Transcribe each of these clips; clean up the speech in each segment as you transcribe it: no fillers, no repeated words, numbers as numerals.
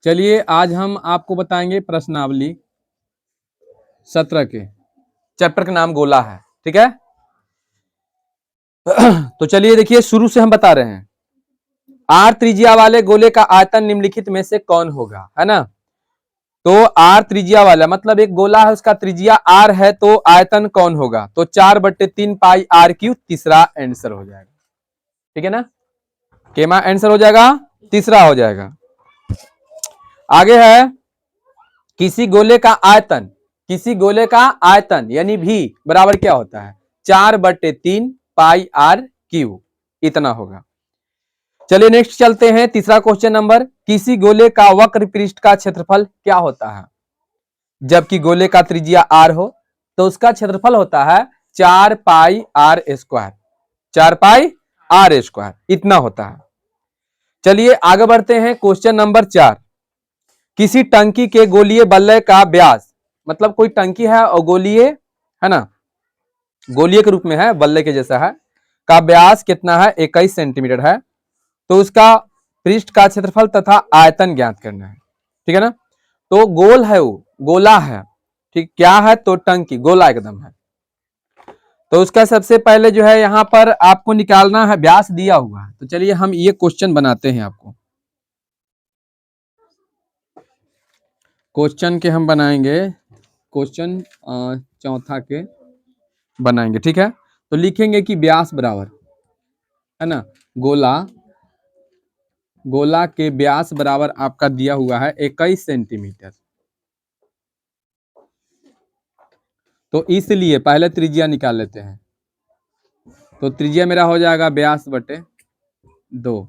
चलिए आज हम आपको बताएंगे प्रश्नावली 17 के चैप्टर का नाम गोला है। ठीक है तो चलिए देखिए शुरू से हम बता रहे हैं। आर त्रिज्या वाले गोले का आयतन निम्नलिखित में से कौन होगा, है ना। तो आर त्रिज्या वाला मतलब एक गोला है, उसका त्रिज्या आर है, तो आयतन कौन होगा, तो 4/3 पाई आर क्यू तीसरा आंसर हो जाएगा। ठीक है ना, केमा आंसर हो जाएगा, तीसरा हो जाएगा। आगे है किसी गोले का आयतन, किसी गोले का आयतन यानी भी बराबर क्या होता है 4/3 पाई आर क्यू, इतना होगा। चलिए नेक्स्ट चलते हैं, तीसरा क्वेश्चन नंबर, किसी गोले का वक्र पृष्ठ का क्षेत्रफल क्या होता है। जबकि गोले का त्रिज्या आर हो तो उसका क्षेत्रफल होता है 4 pi r square, 4 pi r square, इतना होता है। चलिए आगे बढ़ते हैं, क्वेश्चन नंबर 4, किसी टंकी के गोलीय बल्ले का व्यास, मतलब कोई टंकी है और गोलीय है ना, गोलीय के रूप में है, बल्ले के जैसा है, का व्यास कितना है 21 सेंटीमीटर है, तो उसका पृष्ठ का क्षेत्रफल तथा आयतन ज्ञात करना है। ठीक है ना, तो गोल है, वो गोला है, ठीक क्या है, तो टंकी गोला एकदम है। तो उसका सबसे पहले जो है यहां पर आपको निकालना है, व्यास दिया हुआ है। तो चलिए हम ये क्वेश्चन बनाते हैं, आपको क्वेश्चन के हम बनाएंगे, क्वेश्चन चौथा के बनाएंगे। ठीक है, तो लिखेंगे कि व्यास बराबर है ना, गोला, गोला के व्यास बराबर आपका दिया हुआ है 21 सेंटीमीटर। तो इसलिए पहले त्रिज्या निकाल लेते हैं, तो त्रिज्या मेरा हो जाएगा व्यास बटे 2।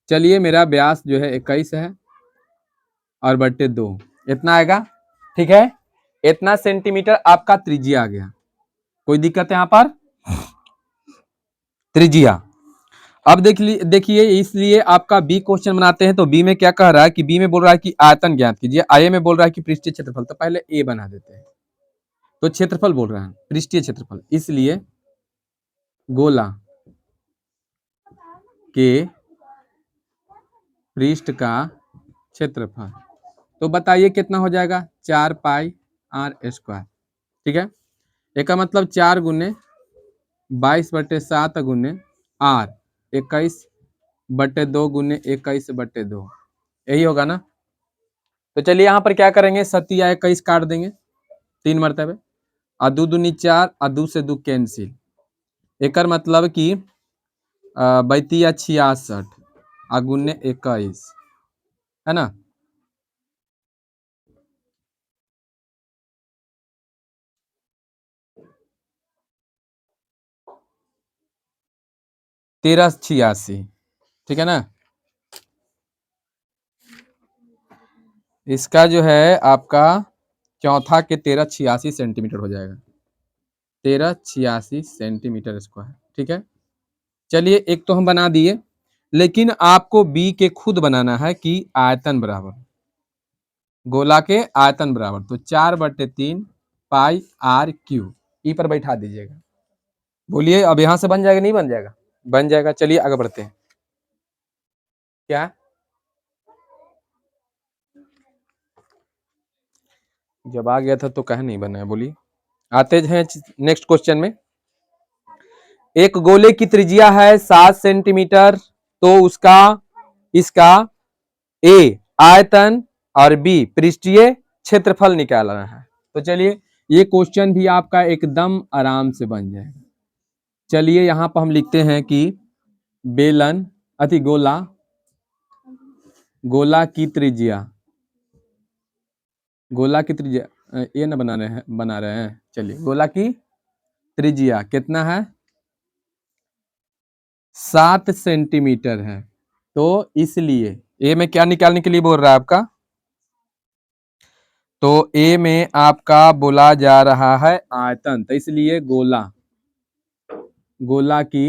चलिए मेरा व्यास जो है 21 है और बटे 2 इतना आएगा। ठीक है, इतना सेंटीमीटर आपका त्रिज्या आ गया। कोई दिक्कत है यहाँ पर, त्रिज्या। अब देखिए इसलिए आपका बी क्वेश्चन बनाते हैं, तो बी में क्या कह रहा है कि बी में बोल रहा है कि आयतन ज्ञात कीजिए, आई में बोल रहा है कि पृष्ठीय क्षेत्रफल, तो पहले ए बना देते हैं। तो क्षेत्रफल बोल रहा है, पृष्ठीय क्षेत्रफल, इसलिए गोला के पृष्ठ का क्षेत्रफल, तो बताइए कितना हो जाएगा 4 पाई आर स्क्वायर। ठीक है, एक का मतलब 4 गुने 22/7 गुने आर 21/2 गुने 21/2, यही होगा ना। तो चलिए यहाँ पर क्या करेंगे, 7 या 21 काट देंगे 3 मरतबे, और 2 दूनी 4 और 2 से 2 कैंसिल, एक मतलब कि 32 या 66 और गुने 21, है ना। तेरह 86, ठीक है ना। इसका जो है आपका चौथा के 1386 सेंटीमीटर हो जाएगा, 1386 सेंटीमीटर स्क्वायर। ठीक है, चलिए एक तो हम बना दिए, लेकिन आपको बी के खुद बनाना है कि आयतन बराबर, गोला के आयतन बराबर, तो 4/3 पाई आर क्यू, ई पर बैठा दीजिएगा। बोलिए अब यहां से बन जाएगा नहीं बन जाएगा, बन जाएगा। चलिए आगे बढ़ते हैं, क्या जब आ गया था तो कह नहीं बना है, बोलिए। आते हैं नेक्स्ट क्वेश्चन में, एक गोले की त्रिज्या है 7 सेंटीमीटर, तो उसका इसका ए आयतन और बी पृष्ठीय क्षेत्रफल निकालना है। तो चलिए ये क्वेश्चन भी आपका एकदम आराम से बन जाएगा। चलिए यहां पर हम लिखते हैं कि बेलन अति गोला, गोला की त्रिज्या, गोला की त्रिज्या ये ना बना रहे हैं। चलिए गोला की त्रिज्या कितना है 7 सेंटीमीटर है, तो इसलिए ए में क्या निकालने के लिए बोल रहा है आपका, तो ए में आपका बोला जा रहा है आयतन, तो इसलिए गोला, गोला की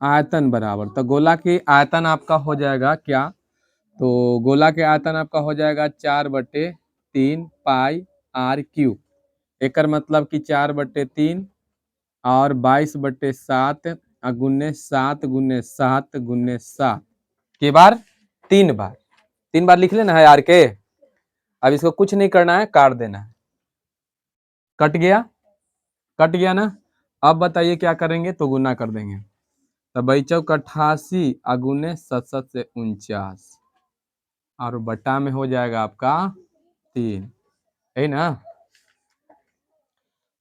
आयतन बराबर, तो गोला की आयतन आपका हो जाएगा क्या, तो गोला के आयतन आपका हो जाएगा 4/3 पाई आर क्यूब, एक मतलब कि 4/3 और 22/7 गुने 7 गुने 7 गुने 7 के बार 3 बार, 3 बार लिख लेना है आर के। अब इसको कुछ नहीं करना है, काट देना है। कट गया, कट गया ना। अब बताइए क्या करेंगे, तो गुना कर देंगे। तो भाई चौक 88 अगुने 7 से 49 और बटा में हो जाएगा आपका 3, है ना।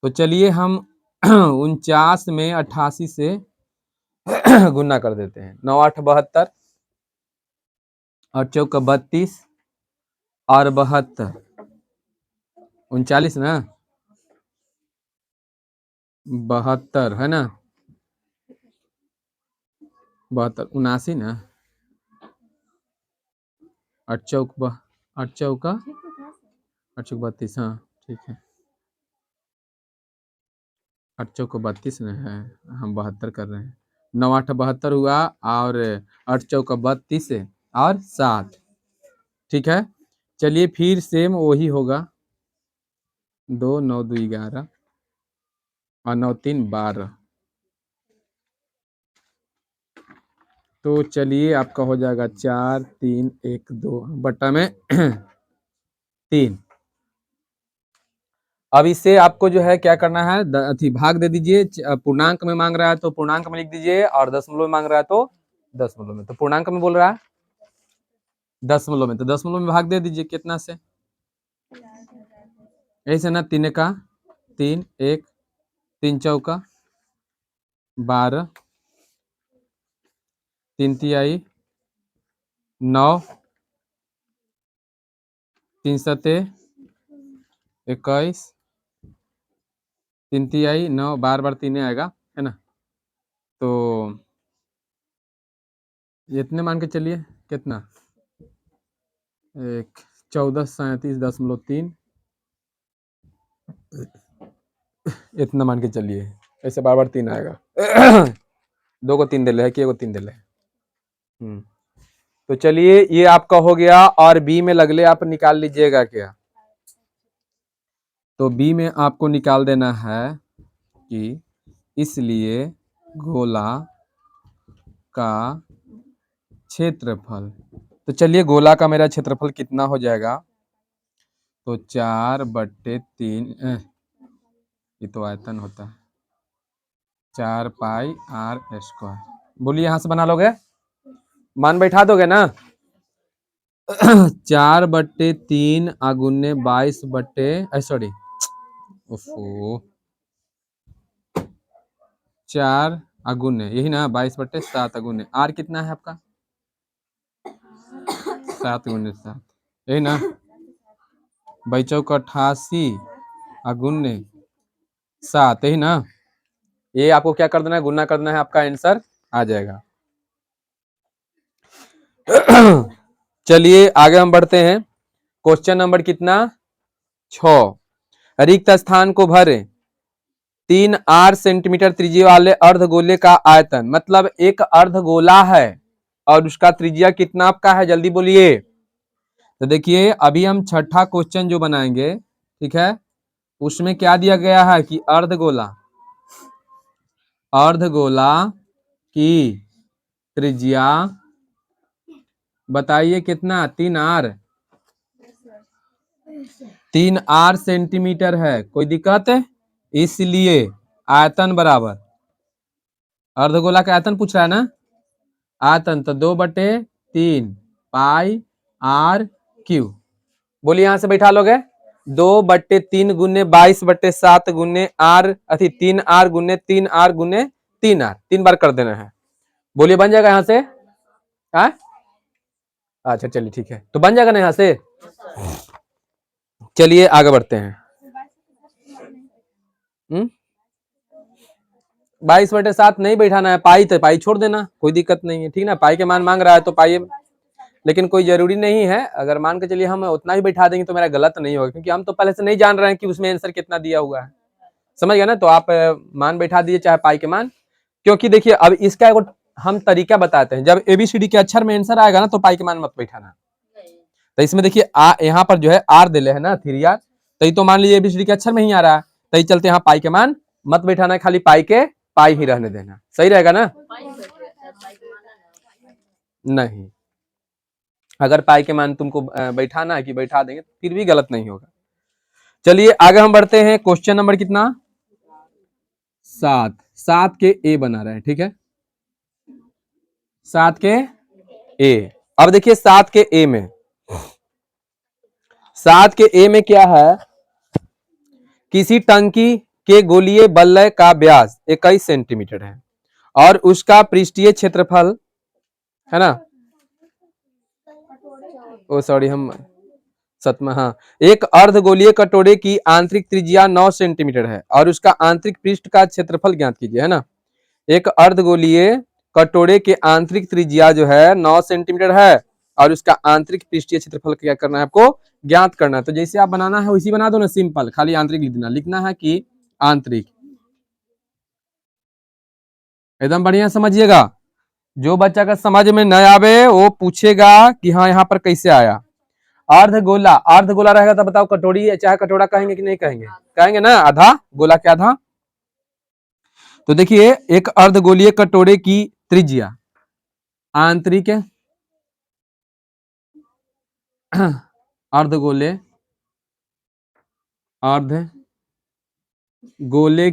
तो चलिए हम 49 में 88 से गुना कर देते हैं। 9 8 72 और चौक 32 और 72 39 ना, 72 है ना, 72 79 ना, 8 चौक 32, हाँ ठीक है, 8 चौक 32 में है, हम 72 कर रहे हैं। 9 8 72 हुआ और 8 चौक 32 और 7, ठीक है। चलिए फिर सेम वही होगा, 2 9 2 11 और 9 3 12। तो चलिए आपका हो जाएगा 4 3 1 2 बटा में 3। अब इससे आपको जो है क्या करना है, भाग दे दीजिए। पूर्णांक में मांग रहा है तो पूर्णांक में लिख दीजिए, और दशमलव में मांग रहा है तो दशमलव में। तो पूर्णांक में बोल रहा है दशमलव में, तो दशमलव में भाग दे दीजिए कितना से, ऐसे ना, 3 का 3 1 3 चौका 12 3 तिहाई 9 3 सते 21 3 तिहाई 9, बार बार 3 आएगा, है ना। तो इतने मान के चलिए, कितना 1 1437.3, इतना मान के चलिए, ऐसे बार बार 3 आएगा। 2 को 3 दे ले है कि 1 को 3 दे ले। तो चलिए ये आपका हो गया, और बी में लगले आप निकाल लीजिएगा क्या। तो बी में आपको निकाल देना है कि इसलिए गोला का क्षेत्रफल। तो चलिए गोला का मेरा क्षेत्रफल कितना हो जाएगा, तो 4/3, ये तो आयतन होता है, 4 पाई आर स्क्वायर। बोलिए यहां से बना लोगे, मान बैठा दोगे ना। 4/3 अगुने 22 सॉरी 4 अगुने, यही ना, 22/7 अगुने आर कितना है आपका, 7 × 7, यही ना। बच्चों को 88 अगुने 7, यही ना। ये आपको क्या कर देना है, गुना कर देना है, आपका आंसर आ जाएगा। चलिए आगे हम बढ़ते हैं। क्वेश्चन नंबर कितना, 6। रिक्त स्थान को भरे 3 r सेंटीमीटर त्रिज्या वाले अर्धगोले का आयतन। मतलब एक अर्धगोला है और उसका त्रिज्या कितना आपका है, जल्दी बोलिए। तो देखिए अभी हम छठा क्वेश्चन जो बनाएंगे, ठीक है, उसमें क्या दिया गया है कि अर्धगोला की त्रिज्या बताइए कितना, 3 r सेंटीमीटर है। कोई दिक्कत है, इसलिए आयतन बराबर, अर्धगोला का आयतन पूछ रहा है ना, आयतन तो 2/3 पाई आर क्यू। बोलिए यहां से बैठा लोगे, 2/3 गुने 22/7 गुने आर 3r गुने 3r गुने 3r, 3 बार कर देना है। बोलिए बन जाएगा यहां से, हाँ अच्छा चलिए ठीक है, तो बन जाएगा ना यहां से। चलिए आगे बढ़ते हैं। 22/7 नहीं बैठाना है, पाई तो पाई छोड़ देना, कोई दिक्कत नहीं है, ठीक ना। पाई के मान मांग रहा है तो पाई, लेकिन कोई जरूरी नहीं है। अगर मान के चलिए हम उतना ही बैठा देंगे तो मेरा गलत नहीं होगा, क्योंकि हम तो पहले से नहीं जान रहे हैं कि उसमें आंसर कितना दिया हुआ है, समझ गया ना। तो आप मान बैठा दीजिए चाहे पाई के मान, क्योंकि देखिए अब इसका एक हम तरीका बताते हैं। जब एबीसीडी के अक्षर में आंसर आएगा ना तो पाई के मान मत बैठाना। तो इसमें देखिए यहाँ पर जो है आर दिले है ना, 3r, तो ये तो मान लीजिए एबीसीडी के अक्षर में ही आ रहा है, तो ये चलते यहाँ पाई के मान मत बैठाना है, खाली पाई के पाई ही रहने देना, सही रहेगा ना। नहीं अगर पाई के मान तुमको बैठाना है कि बैठा देंगे फिर भी गलत नहीं होगा। चलिए आगे हम बढ़ते हैं। क्वेश्चन नंबर कितना 7। 7 के ए बना रहे हैं, ठीक है 7 के ए। अब देखिए 7 के ए में 7 के ए में क्या है, किसी टंकी के गोलीय बल्ले का व्यास 21 सेंटीमीटर है और उसका पृष्ठीय क्षेत्रफल है ना, ओ सॉरी हम सतमा, हाँ, एक अर्धगोलीय कटोरे की आंतरिक त्रिज्या 9 सेंटीमीटर है और उसका आंतरिक पृष्ठ का क्षेत्रफल ज्ञात कीजिए, है ना। एक अर्धगोलीय कटोरे के आंतरिक त्रिज्या जो है 9 सेंटीमीटर है और उसका आंतरिक पृष्ठीय क्षेत्रफल क्या करना है आपको, ज्ञात करना है। तो जैसे आप बनाना है वैसी बना दो ना, सिंपल, खाली आंतरिक लिख देना, लिखना है कि आंतरिक। एकदम बढ़िया समझिएगा, जो बच्चा का समझ में न आवे वो पूछेगा कि हाँ यहाँ पर कैसे आया। अर्धगोला, अर्धगोला रहेगा तो बताओ कटोरी चाहे कटोरा कहेंगे कि नहीं कहेंगे, कहेंगे ना, आधा गोला के आधा। तो देखिए एक अर्धगोलीय कटोरे की त्रिज्या आंतरिक अर्धगोले अर्धगोले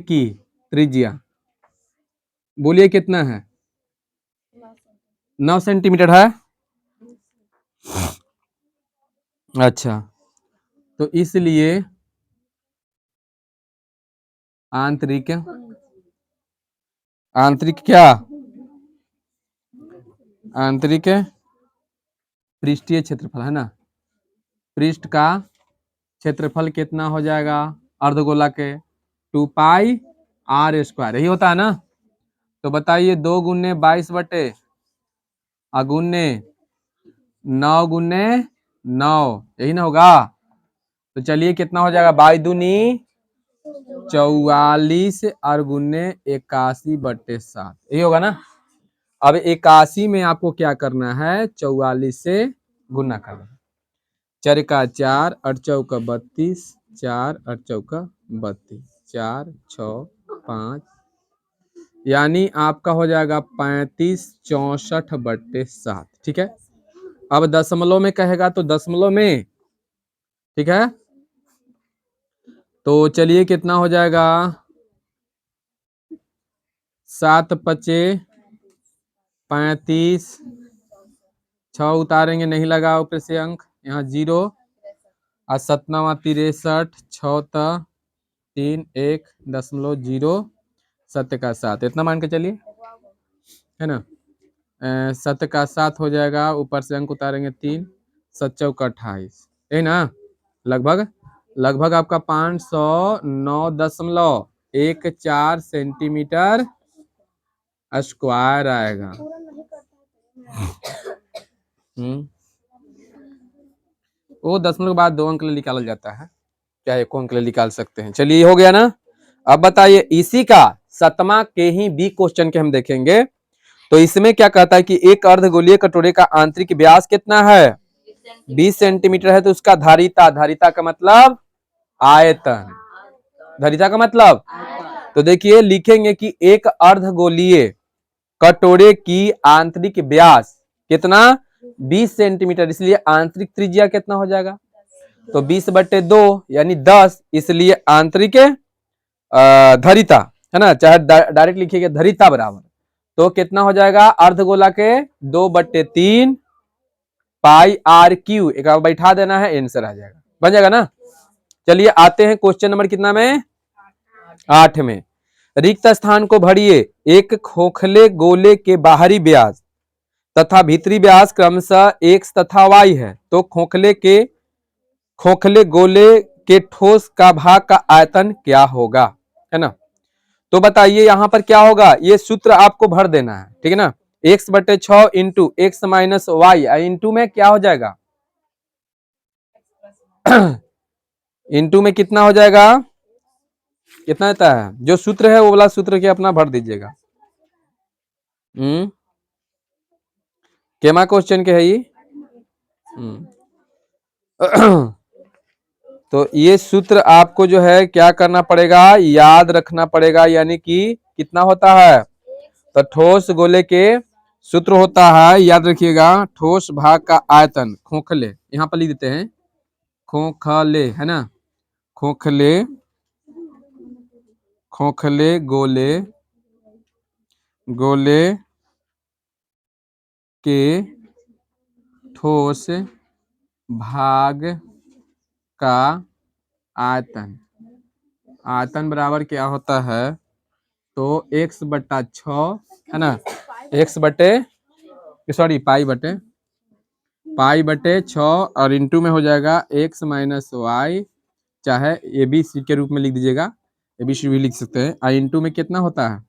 की त्रिज्या बोलिए कितना है, 9 सेंटीमीटर है। अच्छा, तो इसलिए आंतरिक क्या, आंतरिक पृष्ठीय क्षेत्रफल है ना, पृष्ठ का क्षेत्रफल कितना हो जाएगा अर्धगोला के 2 पाई आर स्क्वायर, यही होता है ना। तो बताइए 2 गुने 22 बटे अगुने 9 गुने 9, यही ना होगा। तो चलिए कितना हो जाएगा, 22 दूनी 44 और गुने 81 बटे 7, यही होगा ना। अब 81 में आपको क्या करना है, 44 से गुना करना है। 4 का 4 और चौका 32, 4 और चौका 32, 4 6 5, यानी आपका हो जाएगा 35 64 बटे 7, ठीक है। अब दशमलव में कहेगा तो दशमलव में, ठीक है। तो चलिए कितना हो जाएगा, 7 पचे 35, 6 उतारेंगे नहीं लगा ऊपर से अंक, यहाँ 0 और 7 63, 6 3 1.0 7 का 7, इतना मान के चलिए, है ना। 7 का 7 हो जाएगा, ऊपर से अंक उतारेंगे 3, 7 चौका 28, यही ना। लगभग लगभग आपका 509.14 सेंटीमीटर स्क्वायर आएगा। वो दशमलव के बाद 2 अंक निकाला जाता है, क्या 1 अंक निकाल सकते हैं। चलिए हो गया ना। अब बताइए इसी का 7वां के ही बी क्वेश्चन के हम देखेंगे। तो इसमें क्या कहता है कि एक अर्धगोलीय कटोरे का आंतरिक व्यास कितना है, 20 सेंटीमीटर है, तो उसका धारिता, धारिता का मतलब आयतन, धारिता का मतलब, तो देखिए लिखेंगे कि एक अर्धगोलीय कटोरे की आंतरिक व्यास कितना 20 सेंटीमीटर, इसलिए आंतरिक त्रिज्या कितना हो जाएगा, तो 20 बटे 2 यानी 10, इसलिए आंतरिक धरिता है ना, चाहे डायरेक्ट लिखिएगा धरिता बराबर, तो कितना हो जाएगा अर्धगोला के 2 बटे 3 पाई आर क्यू, एक बार बैठा देना है, आंसर आ जाएगा, बन जाएगा ना। चलिए आते हैं क्वेश्चन नंबर कितना में, 8 में। रिक्त स्थान को भरिए, एक खोखले गोले के बाहरी व्यास तथा भीतरी व्यास क्रमशः x तथा y है, तो खोखले गोले के ठोस का भाग का आयतन क्या होगा, है ना। तो बताइए यहाँ पर क्या होगा, ये सूत्र आपको भर देना है, ठीक है ना। x बटे 6 into x minus y, into में क्या हो जाएगा इंटू में कितना हो जाएगा, कितना देता है, जो सूत्र है वो वाला सूत्र के अपना भर दीजिएगा। केमा क्वेश्चन के है ये। तो ये सूत्र आपको जो है क्या करना पड़ेगा, याद रखना पड़ेगा, यानी कि कितना होता है, तो ठोस गोले के सूत्र होता है, याद रखिएगा, ठोस भाग का आयतन खोखले, यहाँ पर लिख देते हैं खोखले, है ना, खोखले, खोखले गोले, गोले के ठोस भाग का आयतन, आयतन बराबर क्या होता है, तो x बटा 6, है ना, x बटे, सॉरी पाई बटे 6 और इंटू में हो जाएगा x माइनस वाई, चाहे ए बी सी के रूप में लिख दीजिएगा, ए बी सी भी लिख सकते हैं। आई इंटू में कितना होता है,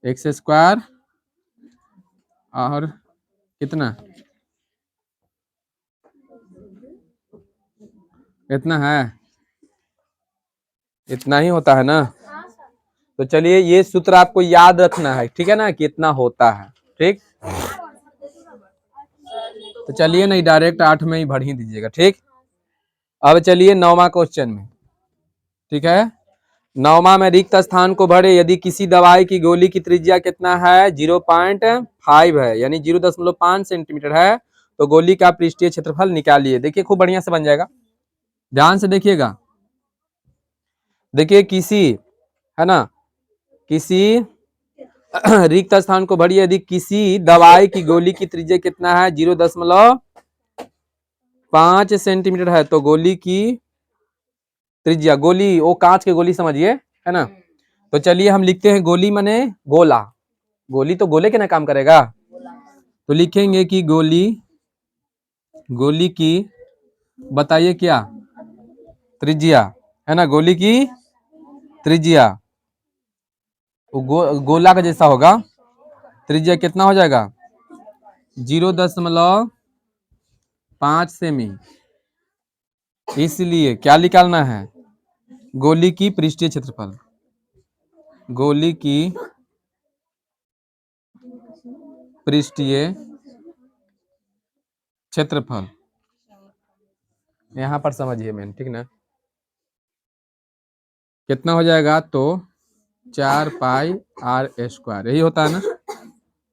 एक्स स्क्वायर और कितना, इतना है, इतना ही होता है ना। तो चलिए ये सूत्र आपको याद रखना है, ठीक है ना, कितना होता है, ठीक। तो चलिए नहीं, डायरेक्ट 8 में ही भर ही दीजिएगा, ठीक। अब चलिए 9वां क्वेश्चन में, ठीक है। 9वां में रिक्त स्थान को भरे, यदि किसी दवाई की गोली की त्रिज्या कितना है, 0.5 है, यानी 0.5 सेंटीमीटर है, तो गोली का पृष्ठीय क्षेत्रफल निकालिए। देखिए खूब बढ़िया से बन जाएगा, ध्यान से देखिएगा। देखिए किसी, है ना, किसी रिक्त स्थान को भरिए, यदि किसी दवाई की गोली की त्रिज्या कितना है, 0.5 सेंटीमीटर है, तो गोली की त्रिज्या, गोली वो कांच के गोली समझिए, है ना। तो चलिए हम लिखते हैं गोली माने गोला, गोली तो गोले के ना काम करेगा, तो लिखेंगे कि गोली, गोली की बताइए क्या त्रिज्या, है ना, गोली की त्रिज्या गोला का जैसा होगा, त्रिज्या कितना हो जाएगा, 0.5 सेमी। इसलिए क्या निकालना है, गोली की पृष्ठीय क्षेत्रफल, गोली की पृष्ठीय क्षेत्रफल, यहां पर समझिए मैन, ठीक ना, कितना हो जाएगा, तो 4 पाई आर स्क्वायर, यही होता है ना।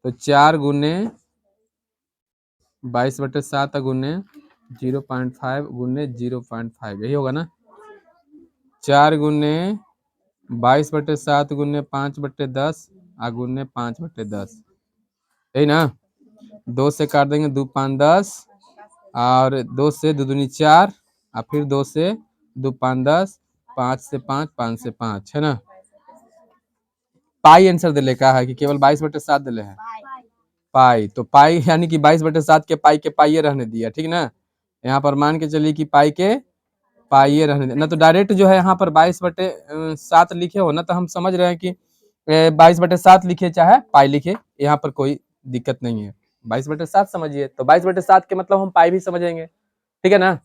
तो 4 गुने 22/7 गुने 0.5 गुने 0.5, यही होगा ना। 4 गुने 22/7 गुने 5/10 गुने 5/10, यही ना। 2 से काट देंगे, 2 5 10, और 2 से 2 दूनी 4, और फिर 2 से 2 5 10, 5 से 5, 5 से 5, है ना। पाई आंसर दिले का है कि केवल 22/7 दिले है, पाई, तो पाई यानी कि 22/7 के पाई के पाइये रहने दिया, ठीक ना। यहाँ पर मान के चलिए कि पाई के पाइये रहने दिया ना, तो डायरेक्ट जो है यहाँ पर 22/7 लिखे हो ना, तो हम समझ रहे हैं कि 22/7 लिखे चाहे पाई लिखे, यहाँ पर कोई दिक्कत नहीं है, 22/7 समझिए, तो 22/7 के मतलब हम पाई भी समझेंगे, ठीक है ना,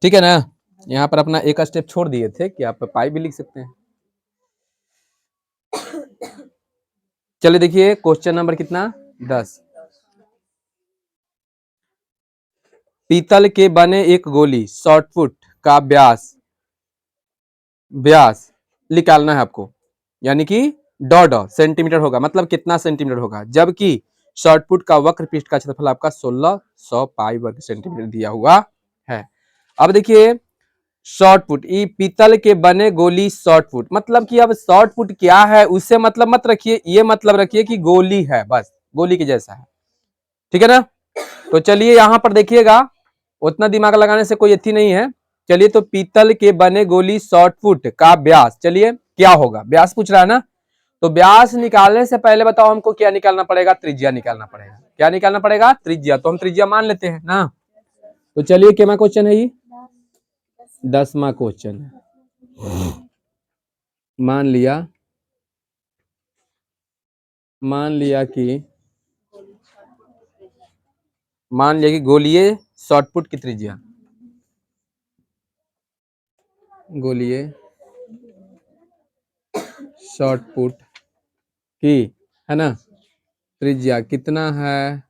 ठीक है ना। यहाँ पर अपना एक स्टेप छोड़ दिए थे कि आप पाई भी लिख सकते हैं। चलिए देखिए क्वेश्चन नंबर कितना, 10। पीतल के बने एक गोली शॉर्टपुट का व्यास, व्यास निकालना है आपको, यानी कि डॉ सेंटीमीटर होगा, मतलब कितना सेंटीमीटर होगा, जबकि शॉर्टपुट का वक्र पृष्ठ का क्षेत्रफल आपका 1600 पाई वर्ग सेंटीमीटर दिया हुआ है। अब देखिए शॉर्टपुट, ये पीतल के बने गोली शॉर्टपुट, मतलब कि अब शॉर्टपुट क्या है उससे मतलब मत रखिए, ये मतलब रखिए कि गोली है, बस गोली के जैसा है, ठीक है ना। तो चलिए यहां पर देखिएगा, उतना दिमाग लगाने से कोई अथी नहीं है। चलिए तो पीतल के बने गोली शॉर्टपुट का व्यास, चलिए क्या होगा, व्यास पूछ रहा है ना, तो व्यास निकालने से पहले बताओ हमको क्या निकालना पड़ेगा, त्रिज्या निकालना पड़ेगा, क्या निकालना पड़ेगा, त्रिज्या, तो हम त्रिज्या मान लेते हैं ना। तो चलिए क्या क्वेश्चन है ये, 10वां क्वेश्चन है। मान लिया, मान लिया कि गोलीय शॉर्टपुट की त्रिज्या, गोलीय शॉर्टपुट की, है ना, त्रिज्या कितना है,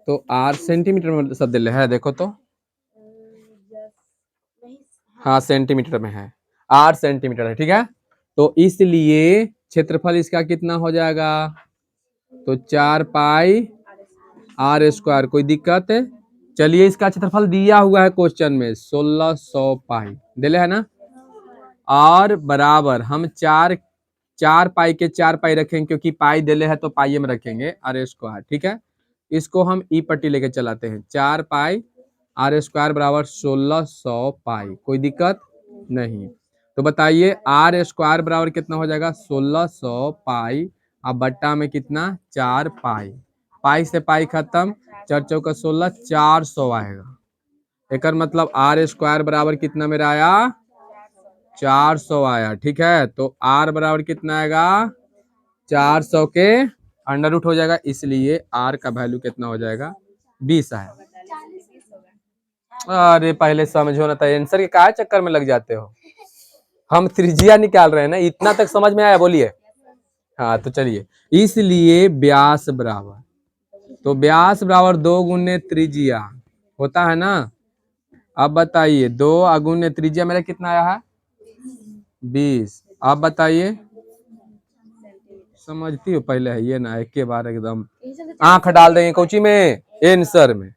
तो 8 सेंटीमीटर में सब दिले है, देखो तो, हाँ सेंटीमीटर में है, 8 सेंटीमीटर है, ठीक है। तो इसलिए क्षेत्रफल इसका कितना हो जाएगा, तो 4 पाई आर स्क्वायर। कोई दिक्कत है? चलिए इसका क्षेत्रफल दिया हुआ है क्वेश्चन में 1600 पाई दिले है ना, और बराबर हम 4 पाई के 4 पाई रखेंगे, क्योंकि पाई दिले है तो पाई में रखेंगे आर स्क्वायर। ठीक है, इसको हम ई पट्टी लेके चलाते हैं। 4 पाई आर स्क्वायर बराबर 1600 पाई। कोई दिक्कत नहीं। तो बताइए आर स्क्वायर बराबर कितना हो जाएगा, 1600 पाई। अब बट्टा में कितना, 4 पाई। पाई से पाई खत्म, 4 चौका 16, 400 आएगा। एक मतलब आर स्क्वायर बराबर कितना मेरा आया, 400 आया। ठीक है, तो आर बराबर कितना आएगा, 400 के अंडर रूट हो जाएगा, इसलिए आर का वैल्यू कितना हो जाएगा, 20 आया। अरे पहले समझो ना, तो आंसर के क्या चक्कर में लग जाते हो, हम त्रिज्या निकाल रहे हैं ना, इतना तक समझ में आया, बोलिए। हाँ तो चलिए, इसलिए व्यास बराबर, तो व्यास बराबर 2 गुने त्रिज्या होता है ना। अब बताइए 2 गुने त्रिज्या मेरा कितना आया है, 20। आप बताइए, समझती हो पहले है ये ना, एक के बार एकदम आंख डाल देंगे कोची में, आंसर में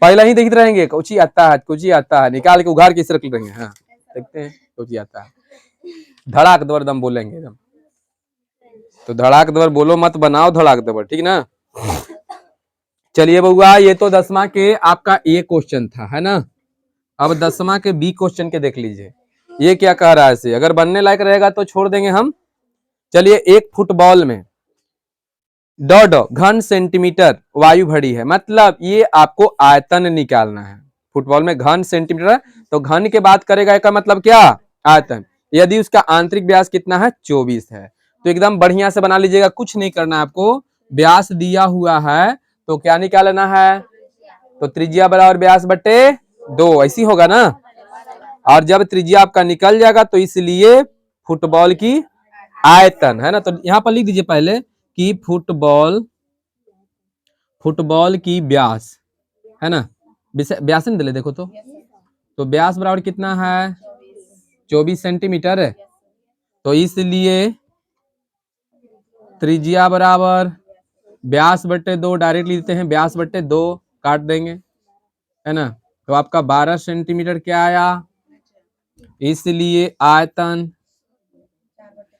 पहले ही देखते रहेंगे, कोची आता है, कोची आता है, निकाल के उघाड़ के इस रख लेंगे। हाँ देखते हैं कोची आता है, धड़ाक दबर दम बोलेंगे एकदम। तो धड़ाक दबर बोलो मत, बनाओ धड़ाक दबर, ठीक ना। चलिए बउआ, ये तो 10वां के आपका ए क्वेश्चन था, है ना। अब 10वां के बी क्वेश्चन के देख लीजिए, ये क्या कह रहा है इसे, अगर बनने लायक रहेगा तो छोड़ देंगे हम। चलिए, एक फुटबॉल में डॉ घन सेंटीमीटर वायु भरी है, मतलब ये आपको आयतन निकालना है। फुटबॉल में घन सेंटीमीटर है, तो घन के बात करेगा का मतलब क्या, आयतन। यदि उसका आंतरिक व्यास कितना है, 24 है, तो एकदम बढ़िया से बना लीजिएगा, कुछ नहीं करना है आपको। व्यास दिया हुआ है तो क्या निकालना है, तो त्रिज्या बराबर व्यास बटे 2, ऐसी होगा ना। और जब त्रिज्या आपका निकल जाएगा तो इसलिए फुटबॉल की आयतन है ना, तो यहां पर लिख दीजिए पहले कि फुटबॉल की व्यास है ना, व्यास नहीं दिले देखो तो व्यास बराबर कितना है, 24 सेंटीमीटर है। तो इसलिए त्रिज्या बराबर व्यास बटे 2 डायरेक्ट लिखते हैं, व्यास बटे 2 काट देंगे, है ना। तो आपका 12 सेंटीमीटर क्या आया, इसलिए आयतन,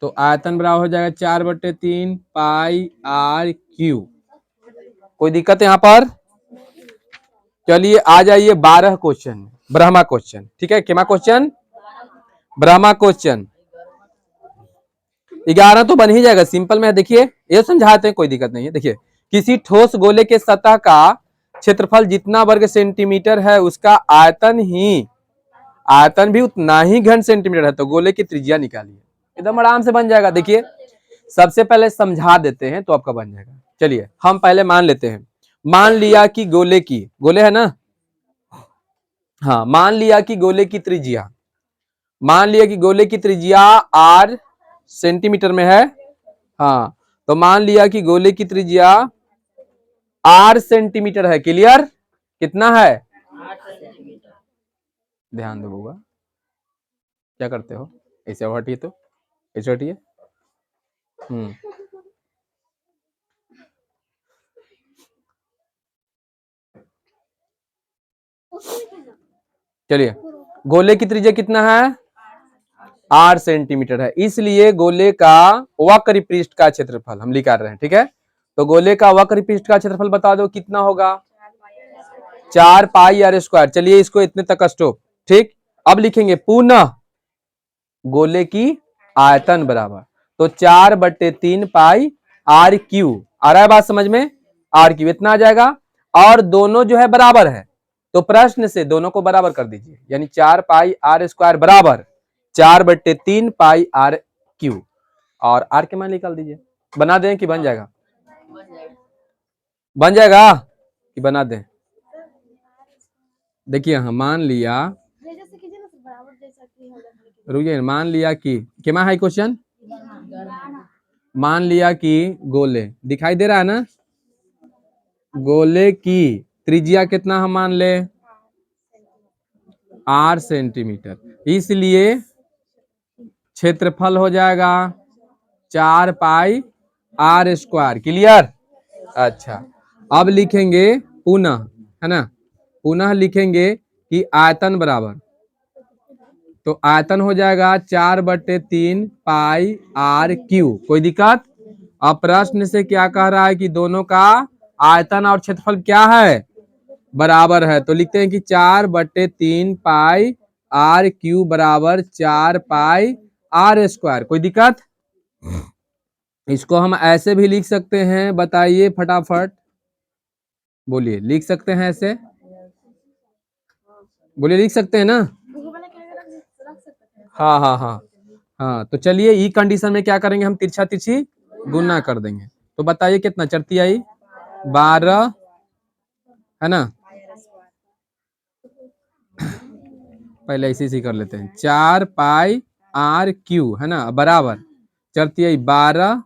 तो आयतन बराबर हो जाएगा 4/3 पाई आर क्यू। कोई दिक्कत है यहाँ पर? चलिए आ जाइए 12 क्वेश्चन, ब्रह्मा क्वेश्चन। ठीक है, क्या क्वेश्चन, ब्रह्मा क्वेश्चन। 11 तो बन ही जाएगा, सिंपल में। देखिए ये समझाते हैं, कोई दिक्कत नहीं है। देखिए, किसी ठोस गोले के सतह का क्षेत्रफल जितना वर्ग सेंटीमीटर है, उसका आयतन भी उतना ही घन सेंटीमीटर है, तो गोले की त्रिज्या निकालिए, एकदम आराम से बन जाएगा। देखिए सबसे पहले समझा देते हैं तो आपका बन जाएगा। चलिए हम पहले मान लेते हैं, मान लिया कि गोले है ना, हाँ मान लिया कि गोले की त्रिज्या, मान लिया कि गोले की त्रिज्या r सेंटीमीटर में है। हाँ तो मान लिया कि गोले की त्रिज्या r सेंटीमीटर है। क्लियर, कितना है, ध्यान दो होगा, क्या करते हो, ऐसे हटिए, तो ऐसे हटिए। चलिए, गोले की त्रिज्या कितना है, 8 सेंटीमीटर है, इसलिए गोले का वक्र पृष्ठ का क्षेत्रफल हम निकाल रहे हैं। ठीक है, तो गोले का वक्र पृष्ठ का क्षेत्रफल बता दो कितना होगा, 4 पाई आर स्क्वायर। चलिए इसको इतने तक स्टॉप। ठीक, अब लिखेंगे पुनः गोले की आयतन बराबर, तो 4/3 पाई आर क्यू। आ रहा है बात समझ में, आर क्यू इतना आ जाएगा, और दोनों जो है बराबर है, तो प्रश्न से दोनों को बराबर कर दीजिए, यानी 4 पाई आर स्क्वायर बराबर 4/3 पाई आर क्यू, और आर के मान निकाल दीजिए। बना दें कि बन जाएगा, बन जाएगा कि बना दें। देखिए हाँ, मान लिया, रुकिए, मान लिया कि क्या है क्वेश्चन, मान लिया कि गोले दिखाई दे रहा है ना, गोले की त्रिज्या कितना हम मान ले, 8 सेंटीमीटर, इसलिए क्षेत्रफल हो जाएगा 4 पाई आर स्क्वायर। क्लियर? अच्छा, अब लिखेंगे पुनः, है ना, पुनः लिखेंगे कि आयतन बराबर, तो आयतन हो जाएगा 4/3 पाई आर क्यू। कोई दिक्कत? अब प्रश्न से क्या कह रहा है कि दोनों का आयतन और क्षेत्रफल क्या है, बराबर है। तो लिखते हैं कि 4/3 पाई आर क्यू बराबर 4 पाई आर स्क्वायर। कोई दिक्कत? इसको हम ऐसे भी लिख सकते हैं, बताइए फटाफट, बोलिए। लिख सकते हैं ऐसे? बोलिए, लिख सकते हैं ना? हाँ हाँ हाँ हाँ। तो चलिए, ई कंडीशन में क्या करेंगे हम, तिरछा तिरछी गुना कर देंगे। तो बताइए कितना चढ़ती आई? 12, है ना? पहले इसी कर लेते हैं। 4 पाई आर क्यू, है ना, बराबर चढ़ती आई 12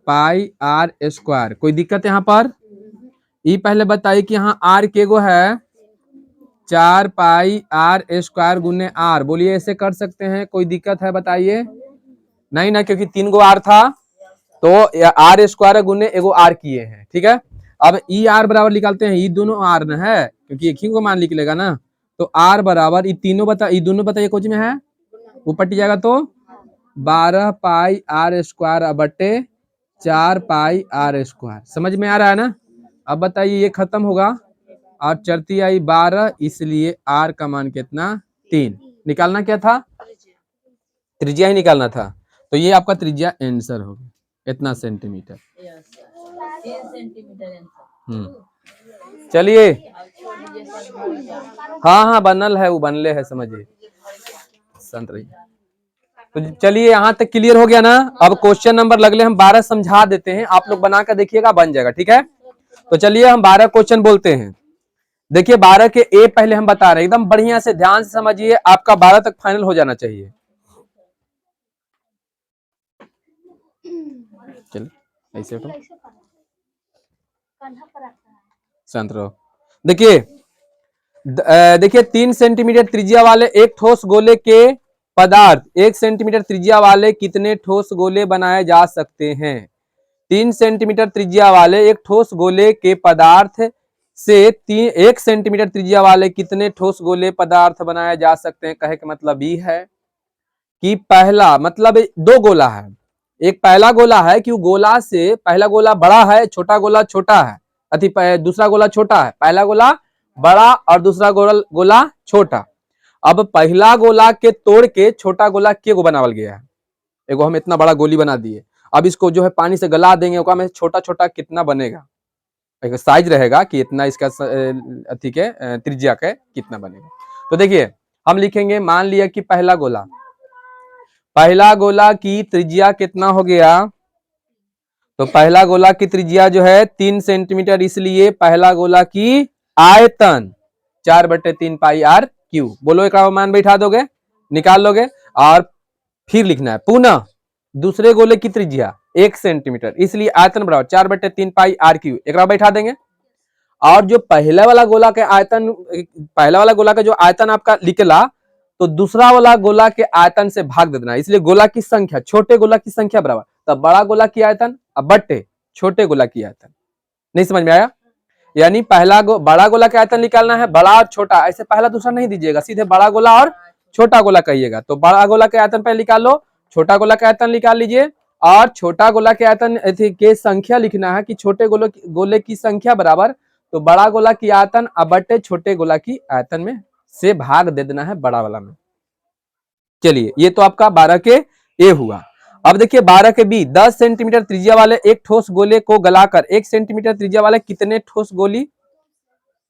पाई आर स्क्वायर। कोई दिक्कत यहाँ पर? ई पहले बताइए कि यहाँ आर के गो है, 4 पाई आर स्क्वायर गुने आर। बोलिए, ऐसे कर सकते हैं? कोई दिक्कत है बताइए? नहीं ना, क्योंकि 3 गो आर था, तो आर स्क्वायर गुने एगो आर किए हैं। ठीक है, अब ई आर बराबर निकालते हैं। ई दोनों आर न है, क्योंकि एक ही को मान निकलेगा ना। तो आर बराबर ई तीनों बता, ई दोनों बताइए कुछ में है, वो पट्टी जाएगा। तो 12 पाई आर स्क्वायर बटे 4 पाई आर स्क्वायर। समझ में आ रहा है ना? अब बताइए, ये खत्म होगा और चढ़ती आई 12, इसलिए आर का मान कितना? 3। निकालना क्या था? त्रिज्या ही निकालना था। तो ये आपका त्रिज्या आंसर होगा, इतना सेंटीमीटर। चलिए, हाँ हाँ बनल है, वो बनले है, समझिए, संत रही। तो चलिए, यहाँ तक क्लियर हो गया ना? अब क्वेश्चन नंबर लगले हम 12 समझा देते हैं, आप लोग बना कर देखिएगा, बन जाएगा। ठीक है, तो चलिए हम 12 क्वेश्चन बोलते हैं। देखिए, 12 के ए पहले हम बता रहे हैं, एकदम बढ़िया से ध्यान से समझिए, आपका 12 तक फाइनल हो जाना चाहिए। चलिए ऐसे तो शांत रहो। देखिए, देखिए 3 सेंटीमीटर त्रिज्या वाले एक ठोस गोले के पदार्थ 1 सेंटीमीटर त्रिज्या वाले कितने ठोस गोले बनाए जा सकते हैं? 3 सेंटीमीटर त्रिज्या वाले एक ठोस गोले के पदार्थ से 1 सेंटीमीटर त्रिज्या वाले कितने ठोस गोले पदार्थ बनाए जा सकते हैं? कहे का मतलब ये है कि पहला मतलब 2 गोला है। एक पहला गोला है कि गोला से पहला गोला बड़ा है, छोटा गोला छोटा है, अति दूसरा गोला छोटा है। पहला गोला बड़ा और दूसरा गोला छोटा। अब पहला गोला के तोड़ के छोटा गोला के गो बनावल गया है। एगो हम इतना बड़ा गोली बना दिए, अब इसको जो है पानी से गला देंगे, ओका में छोटा छोटा कितना बनेगा, एक साइज रहेगा कि इतना इसका अति के त्रिज्या के कितना बनेगा। तो देखिए, हम लिखेंगे, मान लिया कि पहला गोला की त्रिज्या कितना हो गया, तो पहला गोला की त्रिज्या जो है 3 सेंटीमीटर, इसलिए पहला गोला की आयतन 4/3 पाई आर क्यू। बोलो, एक मान बैठा दोगे, निकाल लोगे। और फिर लिखना है पुनः दूसरे गोले की त्रिज्या 1 सेंटीमीटर, इसलिए आयतन बराबर 4/3 पाई आर क्यू। एक बैठा देंगे। और जो पहला वाला गोला का आयतन, पहला वाला गोला का जो आयतन आपका निकला, तो दूसरा वाला गोला के आयतन से भाग दे देना, इसलिए गोला की संख्या, छोटे गोला की संख्या बराबर, तब बड़ा गोला की आयतन अब बट्टे छोटे गोला की आयतन। नहीं समझ में आया? यानी बड़ा गोला का आयतन निकालना है, बड़ा और छोटा, ऐसे पहला दूसरा नहीं दीजिएगा, सीधे बड़ा गोला और छोटा गोला कहिएगा। तो बड़ा गोला के आयतन पहले निकाल लो, छोटा गोला का आयतन निकाल लीजिए, और छोटा गोला के आयतन के संख्या लिखना है कि छोटे गोले की संख्या बराबर, तो बड़ा गोला की आयतन अब बट्टे छोटे गोला की आयतन में से भाग दे देना है बड़ा वाला में। चलिए, ये तो आपका 12 के ए हुआ। अब देखिए 12 के बी, 10 सेंटीमीटर त्रिज्या वाले एक ठोस गोले को गलाकर 1 सेंटीमीटर त्रिज्या वाले कितने ठोस गोली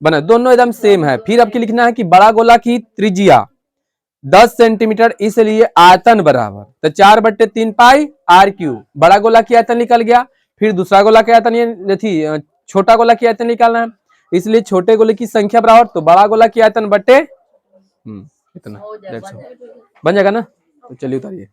बना? दोनों एकदम सेम है। फिर आपको लिखना है कि बड़ा गोला की त्रिज्या 10 सेंटीमीटर, इसलिए आयतन बराबर, तो 4/3 पाई आर क्यू। बड़ा गोला की आयतन निकल गया। फिर दूसरा गोला की आयतन ये थी, छोटा गोला की आयतन निकालना है, इसलिए छोटे गोले की संख्या बराबर, तो बड़ा गोला की आयतन बटे इतना बन जाएगा ना? तो चलिए उतारिए।